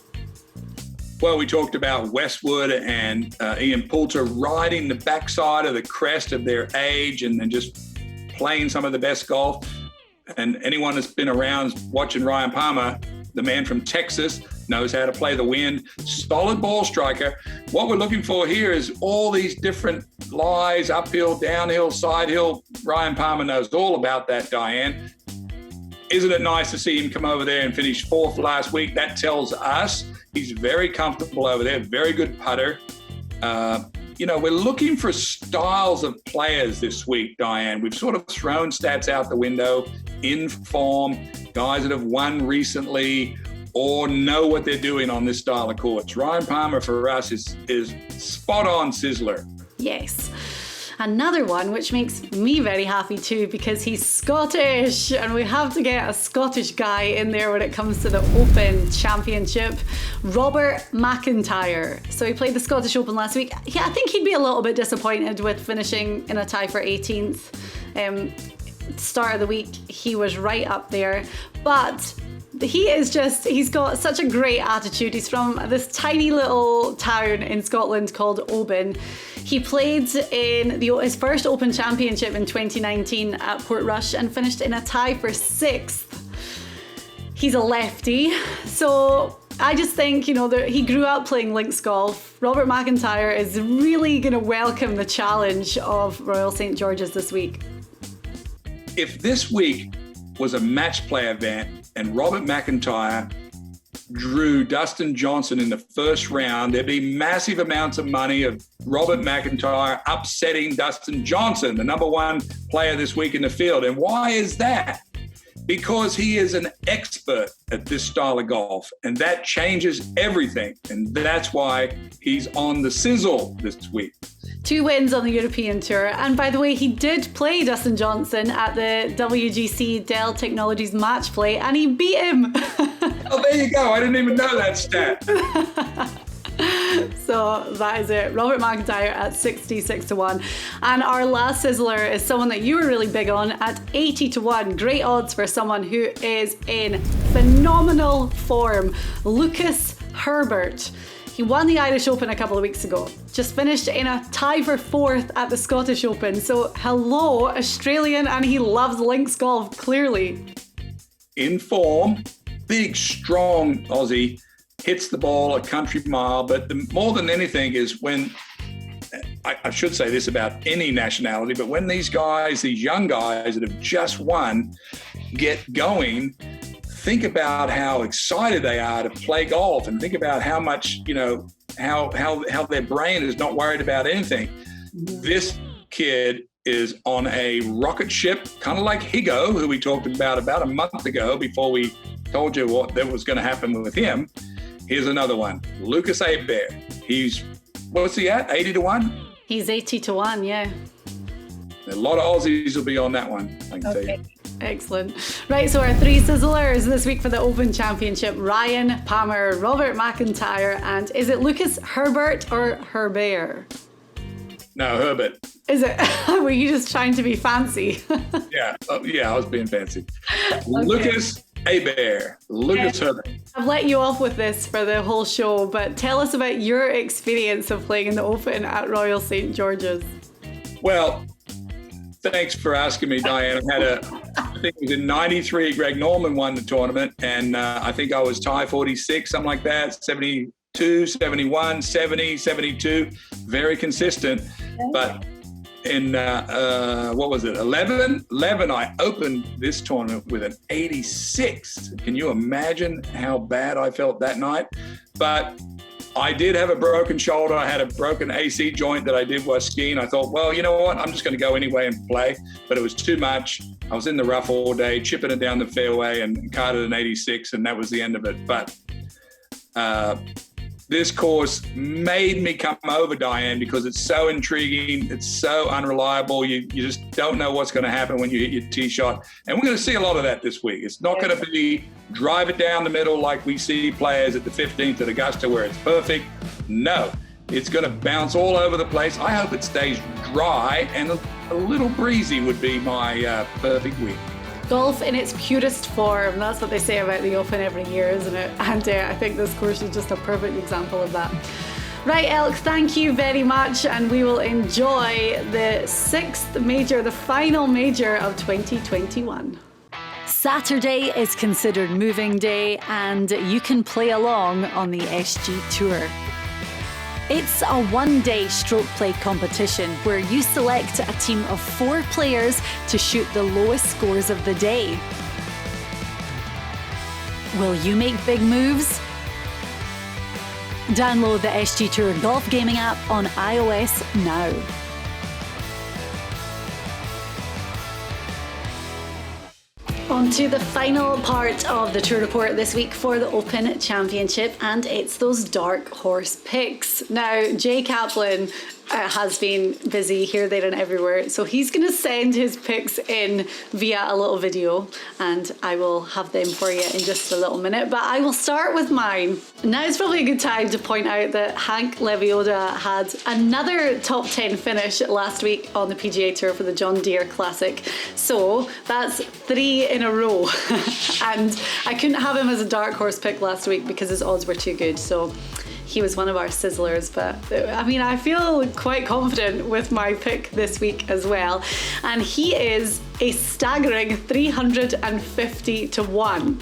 Speaker 3: Well, we talked about Westwood and Ian Poulter riding the backside of the crest of their age and then just playing some of the best golf. And anyone that's been around watching Ryan Palmer the man from Texas, knows how to play the wind, solid ball striker. What we're looking for here is all these different lies, uphill, downhill, side hill. Ryan Palmer knows all about that, Diane. Isn't it nice to see him come over there and finish 4th last week? That tells us he's very comfortable over there, very good putter. We're looking for styles of players this week, Diane. We've sort of thrown stats out the window, in form, guys that have won recently or know what they're doing on this style of course. Ryan Palmer for us is spot on Sizzler.
Speaker 2: Yes. Another one which makes me very happy too, because he's Scottish and we have to get a Scottish guy in there when it comes to the Open Championship. Robert McIntyre. So he played the Scottish Open last week. Yeah, I think he'd be a little bit disappointed with finishing in a tie for 18th. Start of the week, he was right up there. But he's got such a great attitude. He's from this tiny little town in Scotland called Oban. He played in his first Open Championship in 2019 at Portrush and finished in a tie for 6th. He's a lefty, so I just think, that he grew up playing links golf. Robert McIntyre is really going to welcome the challenge of Royal St. George's this week.
Speaker 3: If this week was a match play event and Robert McIntyre drew Dustin Johnson in the first round, there'd be massive amounts of money of Robert McIntyre upsetting Dustin Johnson, the number 1 player this week in the field. And why is that? Because he is an expert at this style of golf, and that changes everything. And that's why he's on the sizzle this week.
Speaker 2: 2 wins on the European Tour. And by the way, he did play Dustin Johnson at the WGC Dell Technologies match play and he beat him.
Speaker 3: Oh, there you go. I didn't even know that stat.
Speaker 2: So that is it. Robert McIntyre at 66-1. And our last sizzler is someone that you were really big on at 80-1. Great odds for someone who is in phenomenal form. Lucas Herbert. He won the Irish Open a couple of weeks ago. Just finished in a tie for 4th at the Scottish Open. So hello, Australian, and he loves links golf, clearly.
Speaker 3: In form, big, strong Aussie, hits the ball a country mile. But more than anything is when, I should say this about any nationality, but when these guys, these young guys that have just won, get going, think about how excited they are to play golf and think about how much, how their brain is not worried about anything. This kid is on a rocket ship, kind of like Higo, who we talked about a month ago before we told you what that was going to happen with him. Here's another one, Lucas Hebert. What's he at, 80-1?
Speaker 2: He's 80-1, yeah.
Speaker 3: A lot of Aussies will be on that one, I can tell you.
Speaker 2: Excellent. Right, so our 3 sizzlers this week for the Open Championship: Ryan Palmer, Robert McIntyre, and is it Lucas Herbert or Herbert?
Speaker 3: No, Herbert.
Speaker 2: Is it? Were you just trying to be fancy?
Speaker 3: Yeah, I was being fancy. Okay. Lucas Hebert. Lucas Herbert.
Speaker 2: I've let you off with this for the whole show, but tell us about your experience of playing in the Open at Royal St. George's.
Speaker 3: Well, thanks for asking me, Diane. I think it was in 93, Greg Norman won the tournament, and I think I was tie 46, something like that, 72, 71, 70, 72, very consistent. But in, 11, I opened this tournament with an 86. Can you imagine how bad I felt that night? But I did have a broken shoulder. I had a broken AC joint that I did while skiing. I thought, well, you know what? I'm just going to go anyway and play. But it was too much. I was in the rough all day, chipping it down the fairway and carded an 86, and that was the end of it. But this course made me come over, Diane, because it's so intriguing. It's so unreliable. You just don't know what's going to happen when you hit your tee shot. And we're going to see a lot of that this week. It's not going to be drive it down the middle like we see players at the 15th at Augusta where it's perfect. No, it's going to bounce all over the place. I hope it stays dry and a little breezy would be my perfect week.
Speaker 2: Golf in its purest form. That's what they say about the Open every year, isn't it? And I think this course is just a perfect example of that. Right, Elk, thank you very much. And we will enjoy the 6th major, the final major of 2021.
Speaker 4: Saturday is considered moving day and you can play along on the SG Tour. It's a one-day stroke play competition where you select a team of 4 players to shoot the lowest scores of the day. Will you make big moves? Download the SG Tour Golf Gaming app on iOS now. On to the final part of the Tour Report this week for the Open Championship, and it's those dark horse picks. Now, Jay Kaplan has been busy here, there and everywhere, so he's going to send his picks in via a little video, and I will have them for you in just a little minute, but I will start with mine. Now is probably a good time to point out that Hank Lebioda had another top 10 finish last week on the PGA Tour for the John Deere Classic, so that's 3 in a row. And I couldn't have him as a dark horse pick last week because his odds were too good, so he was one of our Sizzlers, but I mean, I feel quite confident with my pick this week as well. And he is a staggering 350 to 1.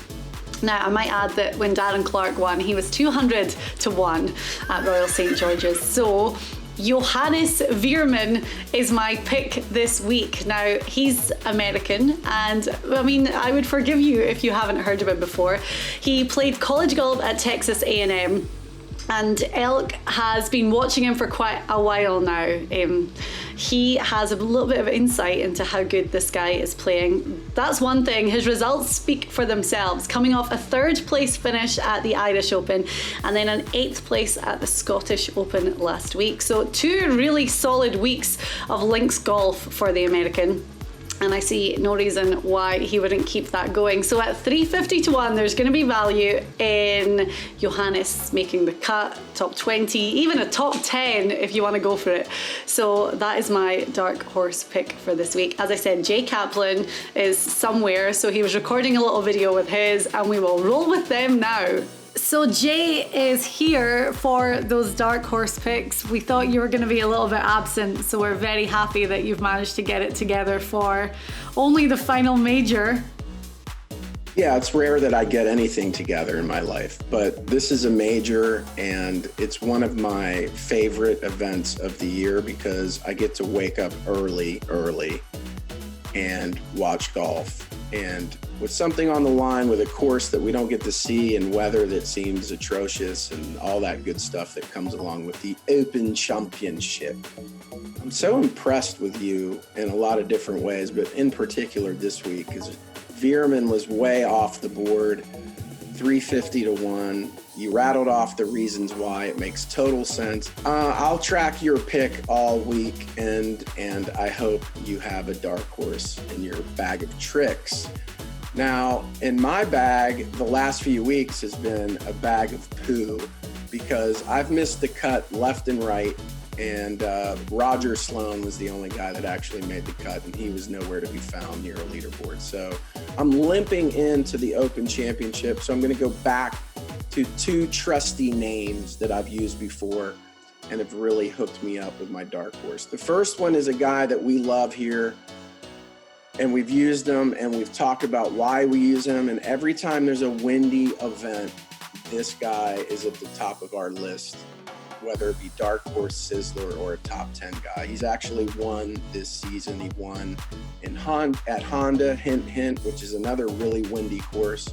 Speaker 4: Now, I might add that when Darren Clarke won, he was 200 to 1 at Royal St. George's. So Johannes Veerman is my pick this week. Now, he's American, and I mean, I would forgive you if you haven't heard of him before. He played college golf at Texas A&M. And Elk has been watching him for quite a while now. He has a little bit of insight into how good this guy is playing. That's one thing. His results speak for themselves, coming off a 3rd place finish at the Irish Open and then an 8th place at the Scottish Open last week. So 2 really solid weeks of links golf for the American. And I see no reason why he wouldn't keep that going. So at 350 to 1, there's going to be value in Johannes making the cut, top 20, even a top 10 if you want to go for it. So that is my dark horse pick for this week. As I said, Jay Kaplan is somewhere, so he was recording a little video with his, and we will roll with them now. So Jay is here for those dark horse picks. We thought you were going to be a little bit absent, so we're very happy that you've managed to get it together for only the final major.
Speaker 5: Yeah, it's rare that I get anything together in my life, but this is a major and it's one of my favorite events of the year because I get to wake up early and watch golf. And with something on the line, with a course that we don't get to see and weather that seems atrocious and all that good stuff that comes along with the Open Championship. I'm so impressed with you in a lot of different ways, but in particular this week, because Veerman was way off the board, 350 to 1. You rattled off the reasons why. It makes total sense. I'll track your pick all week, and I hope you have a dark horse in your bag of tricks. Now, in my bag, the last few weeks has been a bag of poo because I've missed the cut left and right, and Roger Sloan was the only guy that actually made the cut, and he was nowhere to be found near a leaderboard. So I'm limping into the Open Championship, so I'm going to go back to 2 trusty names that I've used before and have really hooked me up with my dark horse. The first one is a guy that we love here, and we've used him and we've talked about why we use him, and every time there's a windy event, this guy is at the top of our list, whether it be dark horse, Sizzler, or a top 10 guy. He's actually won this season. He won at Honda, hint, hint, which is another really windy course.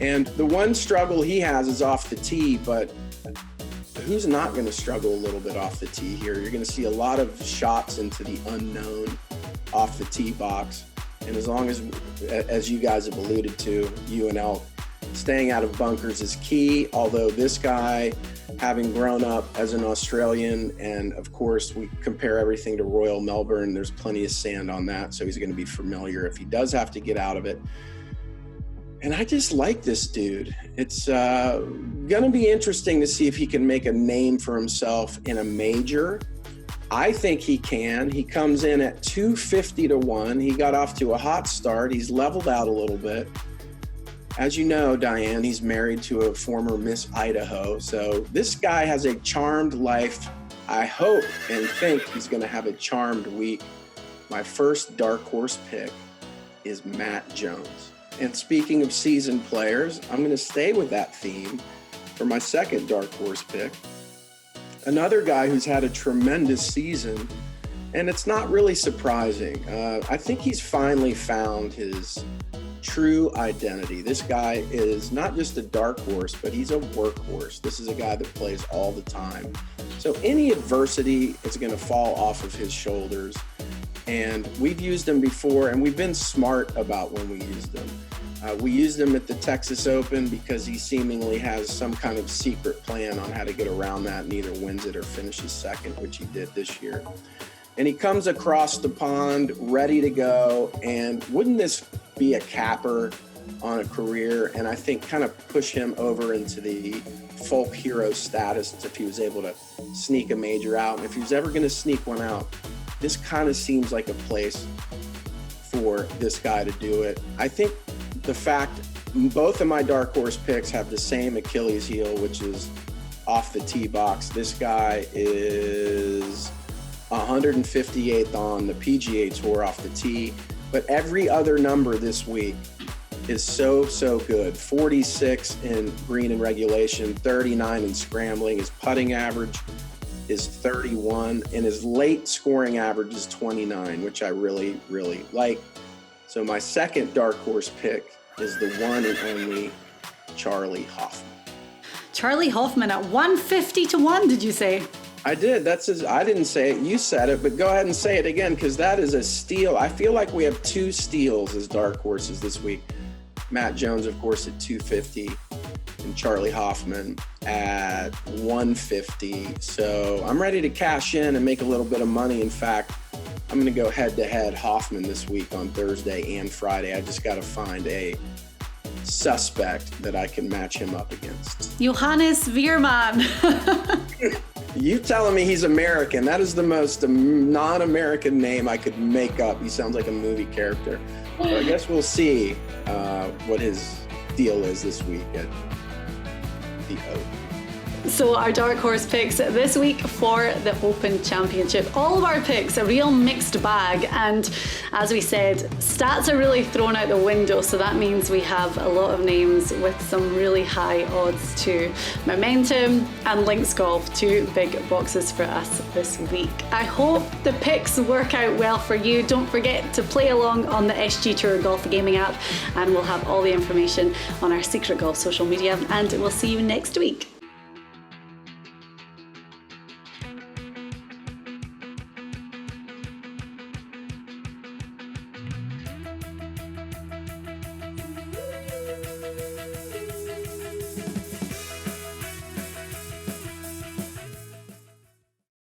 Speaker 5: And the one struggle he has is off the tee, but who's not going to struggle a little bit off the tee here? You're going to see a lot of shots into the unknown off the tee box. And as long as you guys have alluded to, you and Elk, staying out of bunkers is key. Although this guy, having grown up as an Australian, and of course we compare everything to Royal Melbourne, there's plenty of sand on that, so he's going to be familiar if he does have to get out of it. And I just like this dude. It's going to be interesting to see if he can make a name for himself in a major. I think he can. He comes in at 250 to 1. He got off to a hot start. He's leveled out a little bit. As you know, Diane, he's married to a former Miss Idaho. So this guy has a charmed life. I hope and think he's going to have a charmed week. My first dark horse pick is Matt Jones. And speaking of seasoned players, I'm going to stay with that theme for my second dark horse pick. Another guy who's had a tremendous season, and it's not really surprising. I think he's finally found his true identity. This guy is not just a dark horse, but he's a workhorse. This is a guy that plays all the time. So any adversity is going to fall off of his shoulders. And we've used him before, and we've been smart about when we used him. We used him at the Texas Open because he seemingly has some kind of secret plan on how to get around that and either wins it or finishes second, which he did this year. And he comes across the pond ready to go. And wouldn't this be a capper on a career? And I think kind of push him over into the folk hero status if he was able to sneak a major out. And if he was ever going to sneak one out, this kind of seems like a place for this guy to do it. I think the fact both of my dark horse picks have the same Achilles heel, which is off the tee box. This guy is 158th on the PGA Tour off the tee, but every other number this week is so good. 46 in green and regulation, 39 in scrambling. His putting average is 31, and his late scoring average is 29, which I really, really like. So my second dark horse pick is the one and only Charlie Hoffman.
Speaker 2: Charlie Hoffman at 150 to 1, did you say?
Speaker 5: I did. I didn't say it. You said it, but go ahead and say it again, because that is a steal. I feel like we have two steals as dark horses this week. Matt Jones, of course, at 250, and Charlie Hoffman at 150. So I'm ready to cash in and make a little bit of money. In fact, I'm going to go head-to-head Hoffman this week on Thursday and Friday. I just got to find a suspect that I can match him up against.
Speaker 2: Johannes Veerman.
Speaker 5: You telling me he's American? That is the most non-American name I could make up. He sounds like a movie character. So I guess we'll see what his deal is this week at the Open.
Speaker 2: So our dark horse picks this week for the Open Championship. All of our picks, a real mixed bag, and as we said, stats are really thrown out the window, so that means we have a lot of names with some really high odds too. Momentum and Links Golf, two big boxes for us this week. I hope the picks work out well for you. Don't forget to play along on the SG Tour Golf Gaming app, and we'll have all the information on our Secret Golf social media, and we'll see you next week.